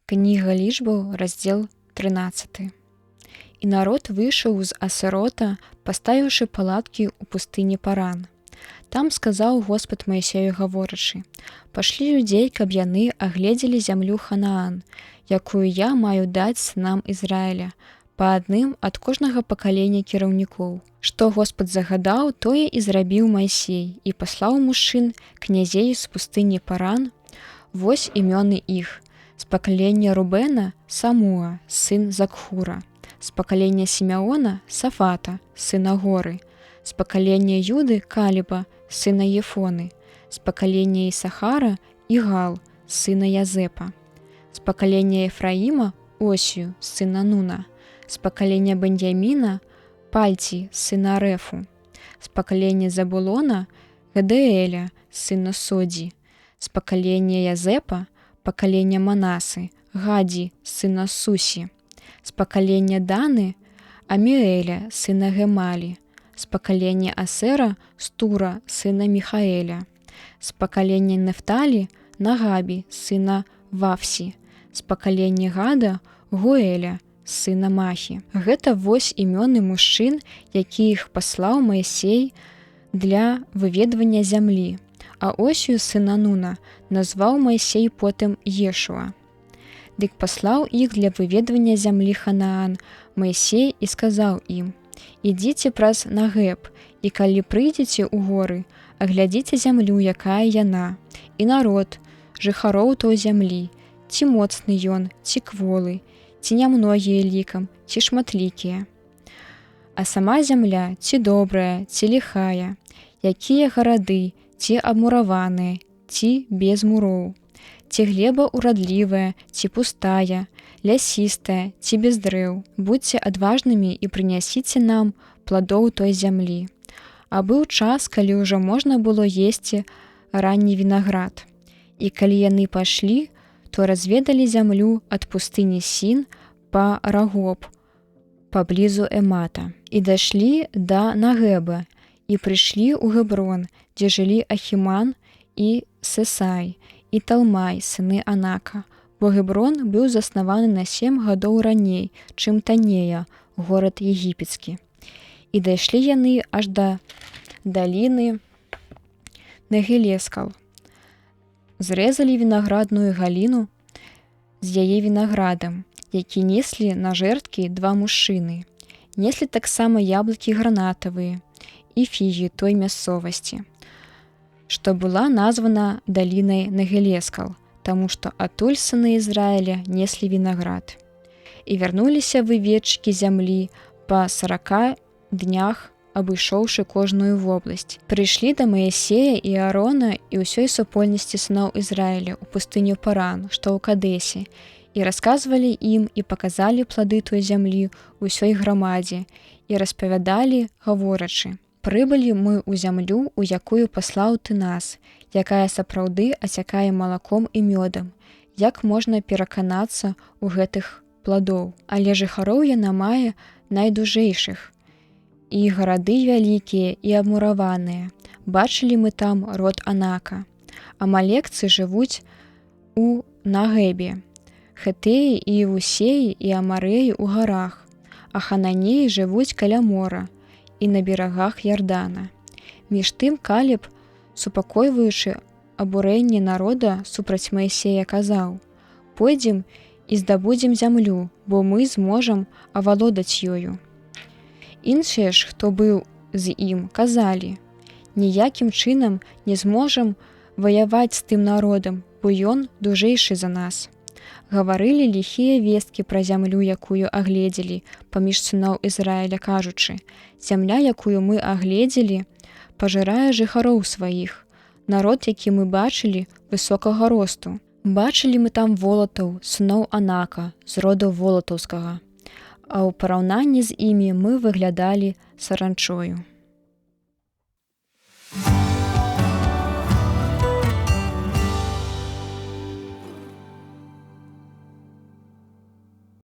Кніга лічбаў, раздзел 13. І народ выйшаў з Асэрота, паставіўшы палаткі ў пустыні Паран. Там сказаў Господ Маісею гаворачы: «Пашлі людзей, каб яны агледзелі зямлю Ханаан, якую я маю даць сынам Ізраіля, па адным ад кожнага пакалення кіраўнікоў». Што Господ загадаў, тое і зрабіў Маісей, і паслаў мужчын, князей з пустыні Паран. Вось імёны іх: з пакалення Рубена – Самуа, сын Закхура, з пакалення Сімеона – Сафата, сына Горы, з пакалення Юды – Каліба, сына Ефоны, з пакалення Ісахара – Ігал, сына Язэпа, з пакалення Ефраіма – Осію, сына Нуна, з пакалення Беньяміна – Пальці, сына Рефу, з пакалення Забулона – Гадеэля, сына Содзі, з пакалення Язэпа – пакалення Манасы, Гадзі, сына Сусі, з пакалення Даны – Аміэля, сына Гемалі, з пакалення Асера – Стура, сына Міхаэля, з пакалення Нефталі – Нагабі, сына Вафсі, з пакалення Гада – Гуэля, сына Махі. Гэта вось імёны мужчын, якіх паслаў Маісей для выведвання зямлі. А Осію, сына Нуна, назваў Маісей потым Ешуа. Дык паслаў іх для выведвання зямлі Ханаан Маісей і сказаў ім: «Ідзіце праз Нагеб, і калі прыйдзеце ў горы, аглядзіце зямлю, якая яна, і народ, жыхароў той зямлі, ці моцны ён, ці кволы, ці нямногія лікам, ці шматлікія. А сама зямля, ці добрая, ці ліхая, якія гарады, ці абмураваныя, ці без муроў, ці глеба ўрадлівая, ці пустая, лясістая, ці без дрэў. Будзьце адважнымі і прынясіце нам пладоў той зямлі». А быў час, калі ўжо можна было есці ранні вінаград. І калі яны пайшлі, то разведалі зямлю ад пустыні Сін па Рагоб, паблізу Эмата, і дайшлі да Нагэба, і прыйшлі ў Геброн, дзе жылі Ахіман і Сесай, і Талмай, сыны Анака, бо Геброн быў заснаваны на 7 гадоў раней, чым Танея, горад егіпецкі. І дайшлі яны аж да даліны Негелескал. Зрэзалі вінаградную галіну з яе вінаградам, які неслі на жерткі 2 мужчыны. Неслі таксама яблыкі гранатавыя і фігі той мясцовасці, што была названа далінай Негелескал, таму што адтуль сыны Ізраіля неслі вінаград. І вярнуліся выведчыкі зямлі па 40 днях, абышоўшы кожную вобласць. Прыйшлі да Маісея і Аарона і ўсёй супольнасці сыноў Ізраіля ў пустыню Паран, што ў Кадэсе, і расказвалі ім і паказалі плады той зямлі ўсёй грамадзе, і распавядалі, гаворачы: «Прыбылі мы ў зямлю, у якую паслаў ты нас, якая сапраўды ацякае малаком і мёдам. Як можна пераканацца ў гэтых пладоў? Але жыхароў яна мае найдужэйшых, і гарады вялікія і абмураваныя. Бачылі мы там род Анака. Амалекцы жывуць у Нагэбе, Хетэі і Вусеі і Амарэі ў гарах, а Хананеі жывуць каля мора і на берагах Ярдана». Між тым Калеб, супакойваючы абурэнне народа супраць Маісея, казаў: «Пойдзем і здабудзем зямлю, бо мы зможам авалодаць ёю». Іншыя ж, хто быў з ім, казалі: «Ніякім чынам не зможам ваяваць з тым народам, бо ён дужэйшы за нас». Гаварылі ліхія весткі пра зямлю, якую агледзелі, паміж сыноў Ізраіля, кажучы: «Зямля, якую мы агледзелі, пажырае жыхароў сваіх. Народ, які мы бачылі, высокага росту. Бачылі мы там волатаў, сыноў Анака, з роду волатаўскага, а ў параўнанні з імі мы выглядалі саранчою».